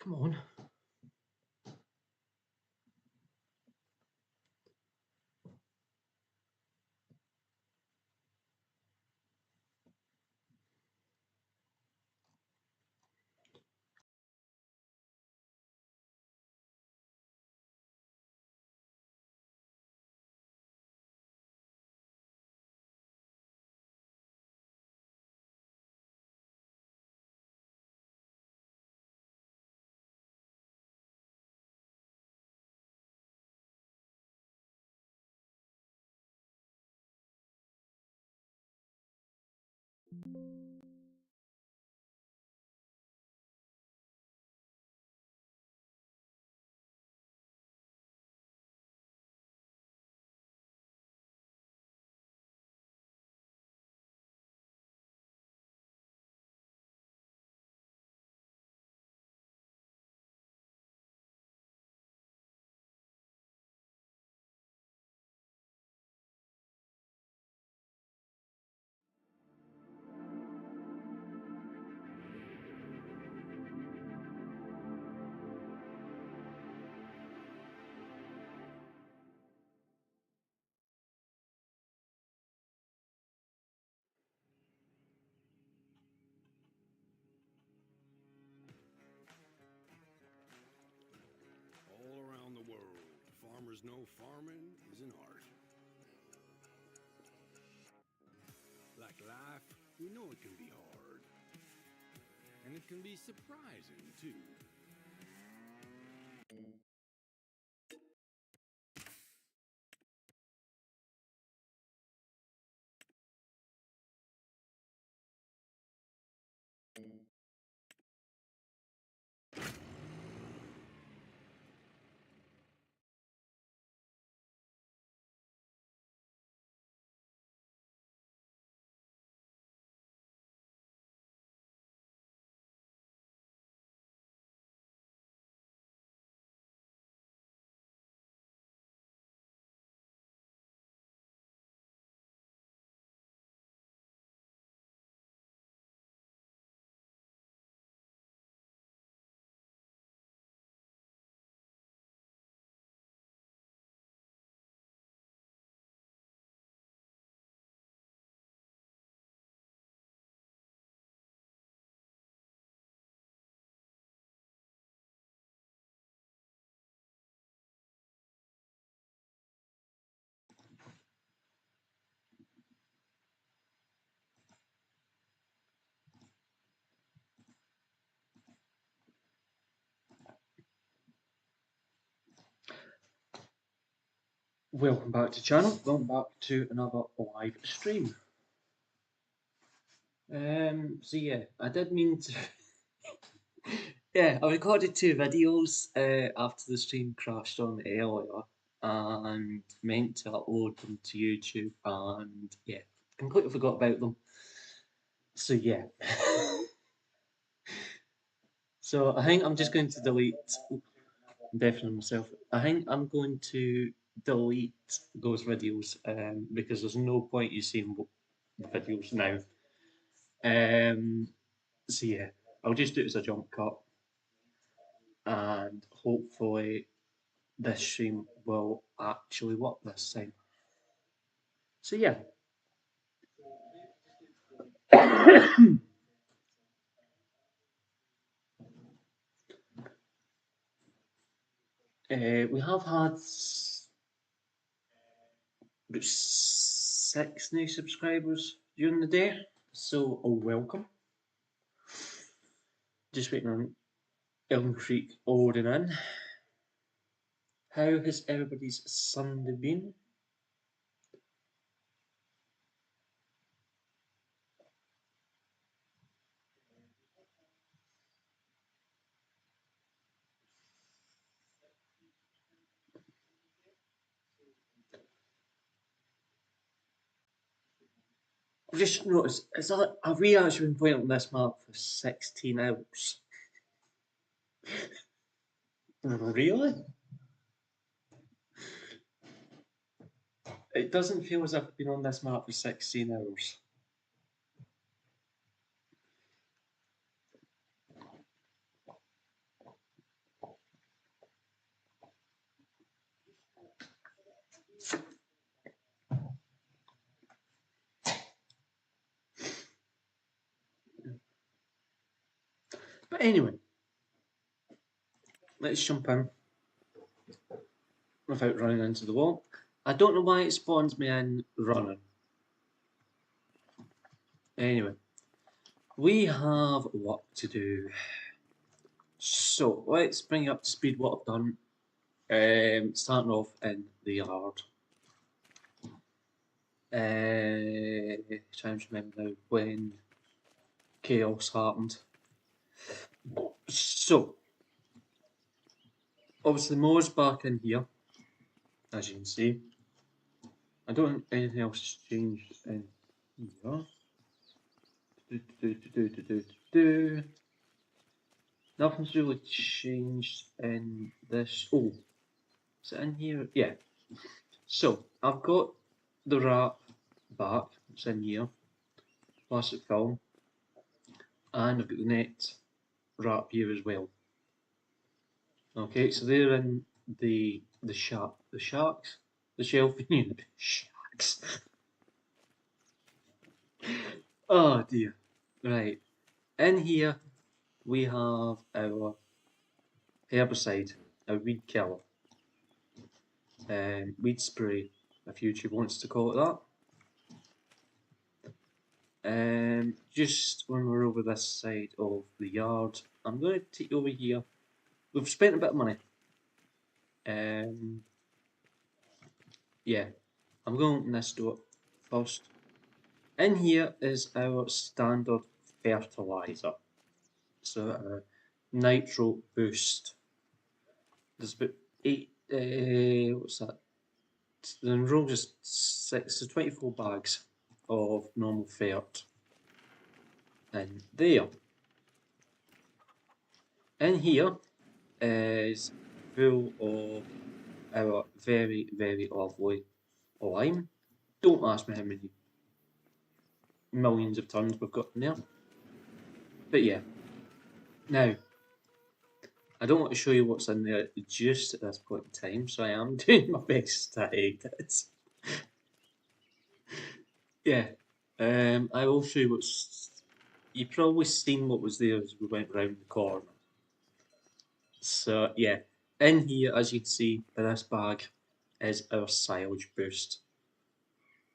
Come on. All around the world, farmers know farming is an art. Like life, we know it can be hard. And it can be surprising, too. Welcome back to the channel. Welcome back to another live stream. So yeah, I did mean to. Yeah, I recorded 2 videos after the stream crashed on earlier, and meant to upload them to YouTube, and yeah, completely forgot about them. So yeah. So I think I'm just going to delete. I'm deafening myself. I think I'm going to delete those videos because there's no point you seeing the videos now. So yeah, I'll just do it as a jump cut, and hopefully this stream will actually work this time. So yeah. We have had about 6 new subscribers during the day, so welcome. Just waiting on ELMCREEK loading in. How has everybody's Sunday been? I've just noticed, have we actually been playing on this map for 16 hours? Really? It doesn't feel as if I've been on this map for 16 hours. But anyway, let's jump in without running into the wall. I don't know why it spawns me in running. Anyway, we have work to do. So let's bring you up to speed what I've done. Starting off in the yard. Trying to remember now when chaos happened. So obviously Moore's back in here, as you can see. I don't think anything else has changed in here. Nothing's really changed in this. Oh, is it in here? Yeah. So I've got the wrap back. It's in here. Plastic film. And I've got the net wrap here as well. Okay, so they're in the sharks, the shelving unit. Sharks. Oh dear. Right. In here we have our herbicide, a weed killer, weed spray, if YouTube wants to call it that. Just when we're over this side of the yard, I'm going to take you over here. We've spent a bit of money. Yeah, I'm going to open this door first. In here is our standard fertilizer. So our nitro boost. There's about 8, what's that? The enroll just 6 to 24 bags of normal fert in there. In here is full of our very, very lovely lime. Don't ask me how many millions of tons we've got in there. But yeah. Now, I don't want to show you what's in there just at this point in time, so I am doing my best to hide it. Yeah. I will show you what's... You've probably seen what was there as we went round the corner. So yeah, in here, as you can see, in this bag is our silage boost.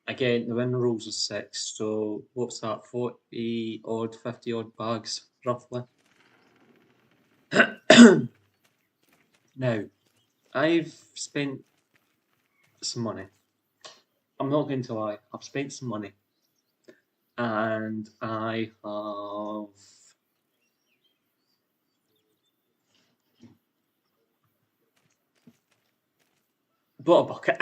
Again, the win rolls is 6, so what's that, 40 odd, 50 odd bags, roughly. Now, I've spent some money. I'm not going to lie, I've spent some money. And I have bought a bucket.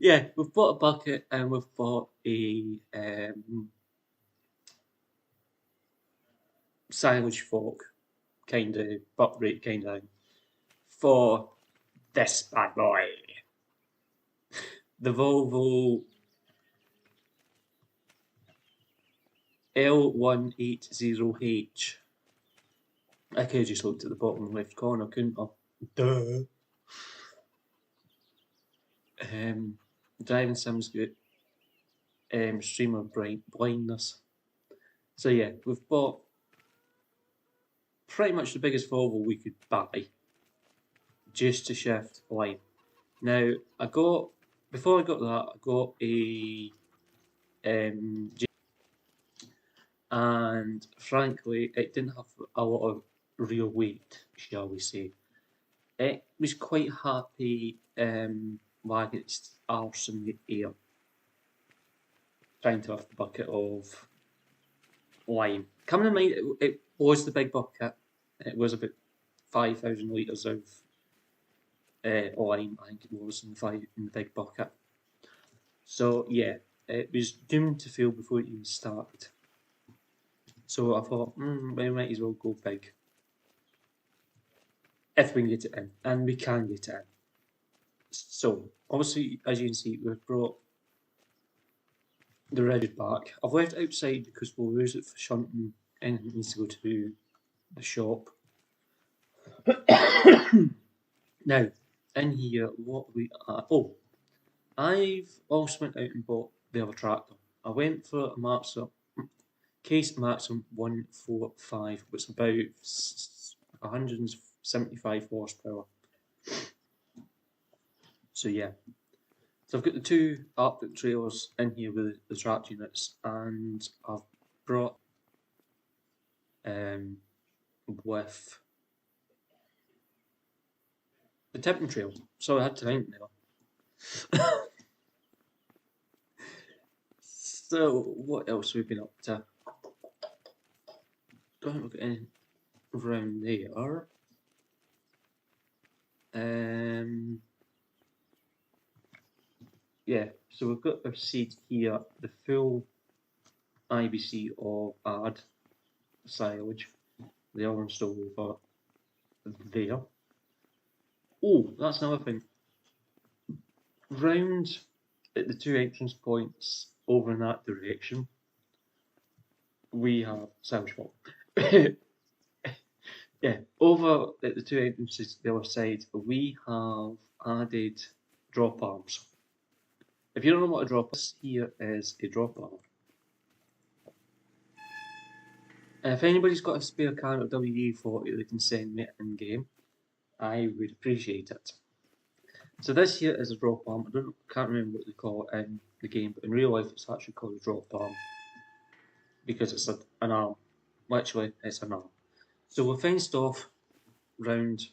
Yeah, we've bought a bucket and we've bought a silage fork, kind of butt rate kind of thing, for this bad boy. The Volvo L180H. I could have just looked at the bottom left corner, couldn't I? Duh. Driving sim's good. Streamer blindness. So yeah, we've bought pretty much the biggest Volvo we could buy just to shift line. Now before I got that, I got a and frankly it didn't have a lot of real weight, shall we say. It was quite happy wagging its arse in the air, trying to lift the bucket of lime. Coming in mind, it was the big bucket. It was about 5,000 litres of lime, I think it was, in the big bucket. So yeah, it was doomed to fail before it even started. So I thought, we might as well go big. If we can get it in, and we can get it in. So, obviously, as you can see, we've brought the rigid back. I've left it outside because we'll use it for shunting anything that needs to go to the shop. Now, in here, what we are... Oh, I've also went out and bought the other tractor. I went for a Matsup Case maximum 145, which is about 175 horsepower. So yeah. So I've got the two Arctic trailers in here with the track units, and I've brought with the tipping trail. So I had to think now. So what else have we been up to? Don't look at anything around there. Yeah, so we've got our seed here, the full IBC of add silage. They are installed over there. Oh, that's another thing. Round at the two entrance points over in that direction, we have silage fault. Yeah, over at the two entrances the other side, we have added drop arms. If you don't know what a drop is, here is a drop arm. And if anybody's got a spare can of WD-40 they can send me in game, I would appreciate it. So this here is a drop arm. I can't remember what they call it in the game, but in real life it's actually called a drop arm because it's an arm. Literally, it's an arm. So we're fenced off round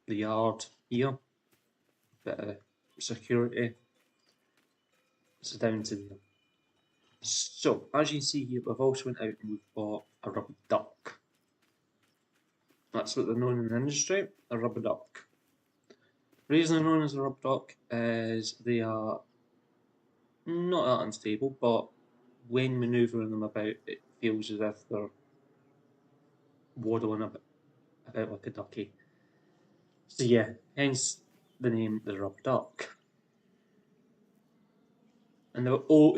the yard here. Bit of security. So down to there. So as you can see here, we've also went out and we've bought a rubber duck. That's what they're known in the industry, a rubber duck. The reason they're known as a rubber duck is they are not that unstable, but when manoeuvring them about, it feels as if they're waddling about like a ducky. So yeah, hence the name the rubber duck. And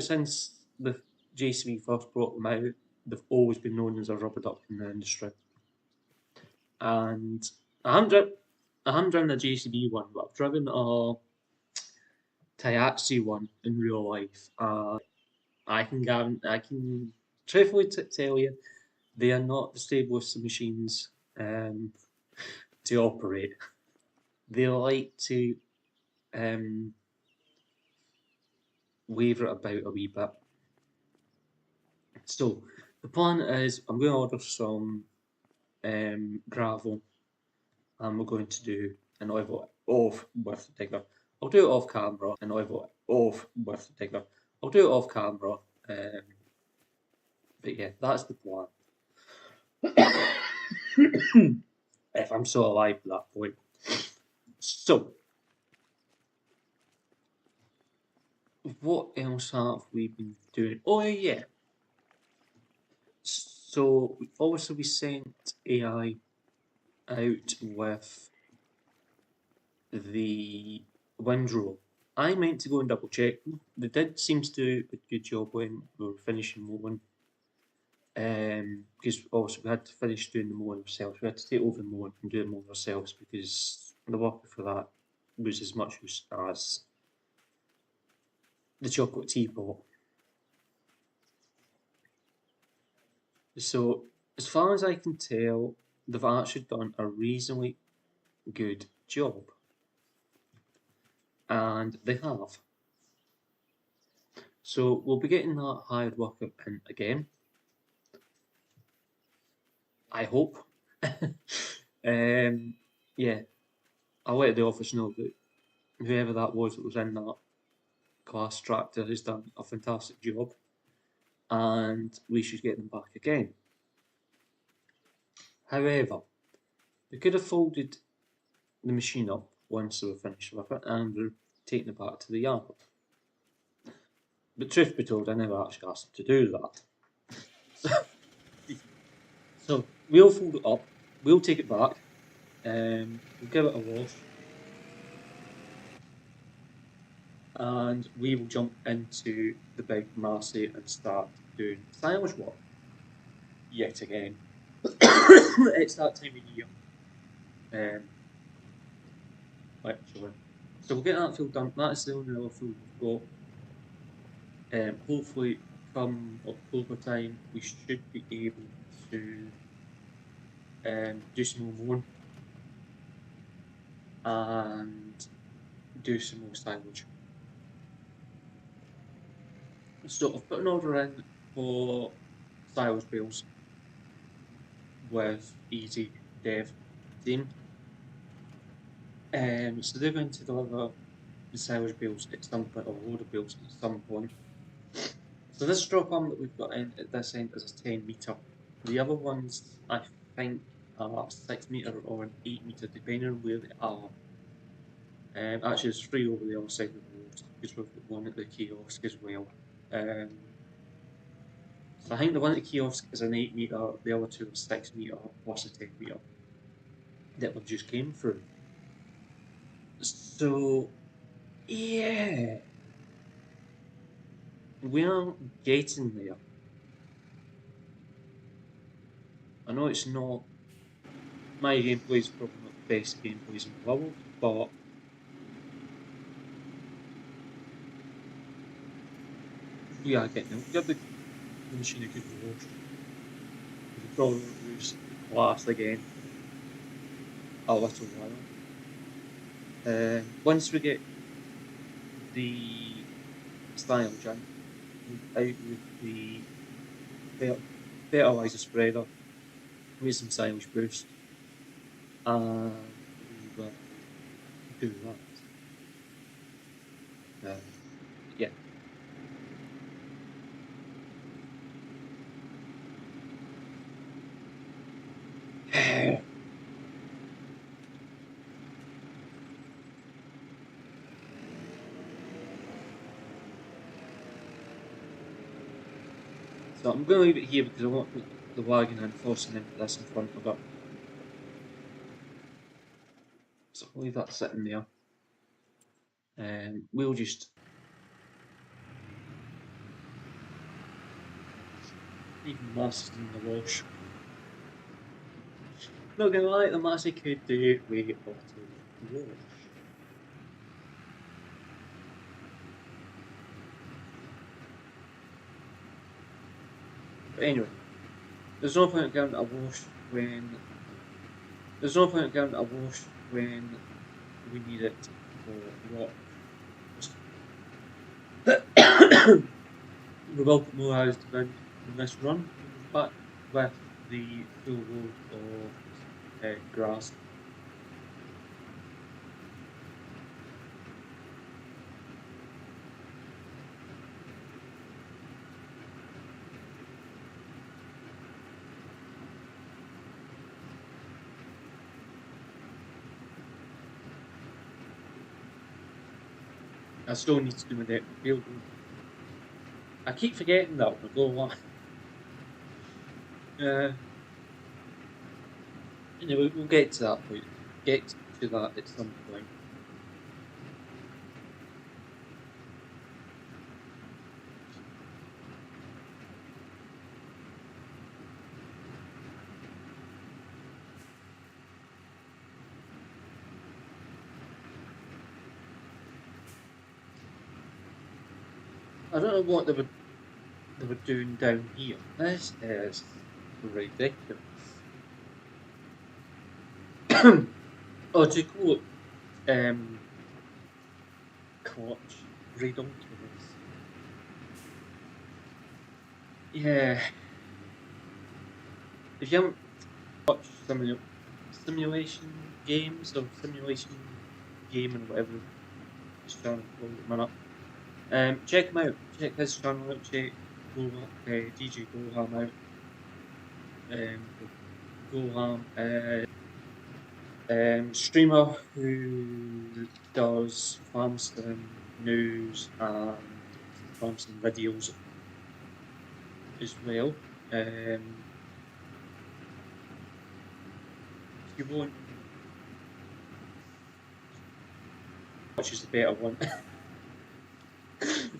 since the JCB first brought them out, they've always been known as a rubber duck in the industry. And I haven't driven a JCB one, but I've driven a Taiatsu one in real life. I can truthfully tell you, they are not the stablest of machines to operate. They like to waver about a wee bit. So the plan is I'm going to order some gravel, and we're going to do an oval off with the digger. I'll do it off camera, an oval off with the digger. I'll do it off camera, but yeah, that's the plan. If I'm still alive at that point. So, what else have we been doing? Oh yeah. So also we sent AI out with the windrow. I meant to go and double check them. They did seem to do a good job when we were finishing mowing. Because also we had to finish doing the mowing ourselves. We had to take over the mowing and do the mowing ourselves because the worker for that was as much use as the chocolate teapot. So as far as I can tell, they've actually done a reasonably good job. And they have. So we'll be getting that hired worker in again. I hope. Yeah, I'll let the office know that whoever that was in that class tractor has done a fantastic job, and we should get them back again. However, we could have folded the machine up once we were finished with it and we're taking it back to the yard. But truth be told, I never actually asked them to do that. So we'll fold it up, we'll take it back, we'll give it a wash, and we will jump into the big Massey and start doing silage work yet again. It's that time of year, actually. So we'll get that field done. That is the only other field we've got. Hopefully come October time, we should be able to do some more mowing and do some more silage. So I've put an order in for silage bales with Easy Dev team. So they're going to deliver the silage bales at some point, or a load of bales at some point. So this drop arm that we've got in at this end is a 10 metre. The other ones I think are 6 metre or an 8 metre, depending on where they are. Actually, there's 3 over the other side of the road because we've got one at the kiosk as well. So I think the one at the kiosk is an 8 metre, the other 2 are 6 metre plus a 10 metre that we've just came through. So, yeah, we're getting there. I know it's not, my gameplay is probably not the best gameplays in the world, but we are getting there. We'll give the machine a good wash. We probably won't use glass again a little while. Once we get the silage in, out with the fertiliser spreader, with some silage boost, and we will do that. Yeah. So I'm going to leave it here because I want to put the wagon and forcing into this in front of it. So I'll leave that sitting there. We'll just leave the masses in the wash. Not gonna lie, the massey could do with a little wash. But anyway, there's no point in going to a wash when we need it for work. We will put more hours in this run, but with the full load of grass. I still need to do my depth of field. I keep forgetting that we go on. Anyway, we'll get to that point. Get to that at some point. I don't know what they were doing down here. This is ridiculous. Oh, to quote Clutch, ridiculous. Yeah. If you haven't watched simulation games or simulation gaming, whatever his channel called at the minute, check him out. Check his channel out. Check DJ Goham out. Goham, streamer who does farmstead news and farmstead videos as well. If you want, which is the better one.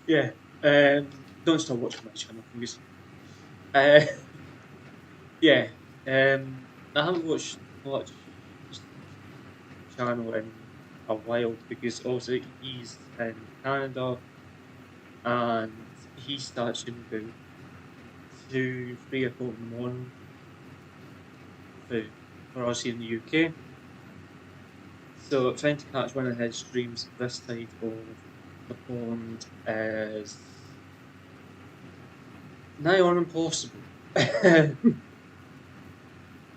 Yeah. Don't stop watching my channel, please. Yeah. I haven't watched much channel in a while because also he's in Canada and he starts soon about to 3 o'clock in the morning for us here in the UK. So trying to catch one of his streams this side of the pond is nigh on impossible.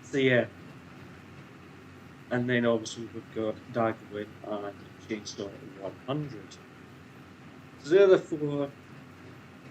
So yeah. And then obviously we've got Daggerwin and Chainsaw 100. So they're the four